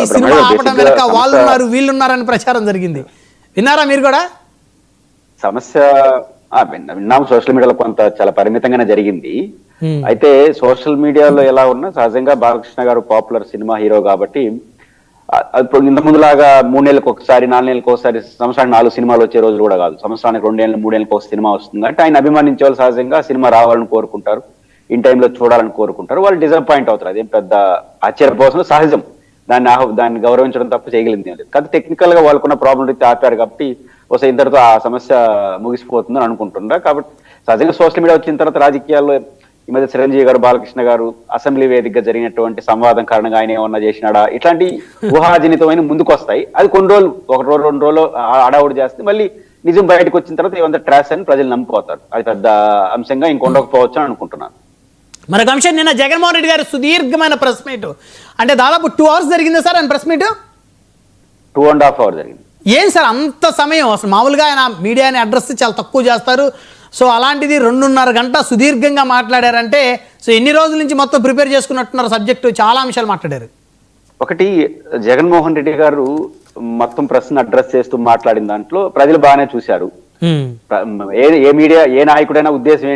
ఈ సినిమా ఆపడం వెనక వాళ్ళు ఉన్నారు వీళ్ళు ఉన్నారని ప్రచారం జరిగింది. విన్నారా మీరు కూడా? సమస్య విన్నాము. సోషల్ మీడియాలో కొంత చాలా పరిమితంగానే జరిగింది. అయితే సోషల్ మీడియాలో ఎలా ఉన్నా సహజంగా బాలకృష్ణ గారు పాపులర్ సినిమా హీరో కాబట్టి ఇప్పుడు ఇంత ముందులాగా 3 నెలలకు ఒకసారి 4 నెలలకు ఒకసారి సంవత్సరానికి 4 సినిమాలు వచ్చే రోజులు కూడా కాదు. సంవత్సరానికి 2 ఏళ్ళు 3 ఏళ్ళకి ఒక సినిమా వస్తుంది అంటే ఆయన అభిమానించే వాళ్ళు సహజంగా సినిమా రావాలని కోరుకుంటారు, ఇన్ టైంలో చూడాలని కోరుకుంటారు. వాళ్ళు డిసప్పాయింట్ అవుతారు. అదేం పెద్ద ఆశ్చర్యపోవడం సహజం. దాన్ని గౌరవించడం తప్ప చేయగలిగింది లేదు. కానీ టెక్నికల్ గా వాళ్ళకున్న ప్రాబ్లం అయితే ఆపారు కాబట్టి ఒకసారి ఇంతటితో ఆ సమస్య ముగిసిపోతుందని అనుకుంటున్నారు. కాబట్టి సహజంగా సోషల్ మీడియా వచ్చిన తర్వాత రాజకీయాల్లో ఈ మధ్య చిరంజీవి గారు, బాలకృష్ణ గారు అసెంబ్లీ వేదికగా జరిగినటువంటి సంవాదం కారణంగా ఆయన ఏమన్నా చేసినాడా ఇట్లాంటి ఊహాజనితమైన ముందుకు వస్తాయి. అది కొన్ని రోజులు 1-2 రోజులు అడావుడు చేస్తే మళ్ళీ నిజం బయటకు వచ్చిన తర్వాత ఏమంతా ట్రాష్ అని ప్రజలు నమ్మిపోతారు. అది పెద్ద అంశంగా ఇంకొండకపోవచ్చు అని అనుకుంటున్నాను. మరొక అంశం, నిన్న జగన్మోహన్ రెడ్డి గారు సుదీర్ఘమైన ప్రెస్ మీట్, అంటే దాదాపు 2 hours జరిగిందా సార్ ఆయన ప్రెస్ మీట్? 2.5 hours జరిగింది. ఏం సార్ అంత సమయం? అసలు మామూలుగా ఆయన మీడియాని అడ్రస్ చాలా తక్కువ చేస్తారు. సో అలాంటిది 2.5 గంటల సుదీర్ఘంగా మాట్లాడారంటే సో ఎన్ని రోజుల నుంచి మొత్తం ప్రిపేర్ చేసుకున్నట్టున్నారు సబ్జెక్టు? చాలా అంశాలు మాట్లాడారు. ఒకటి, జగన్మోహన్ రెడ్డి గారు మొత్తం ప్రశ్న అడ్రస్ చేస్తూ మాట్లాడిన దాంట్లో ప్రజలు బాగానే చూశారు. ఏ మీడియా ఏ నాయకుడైనా ఉద్దేశం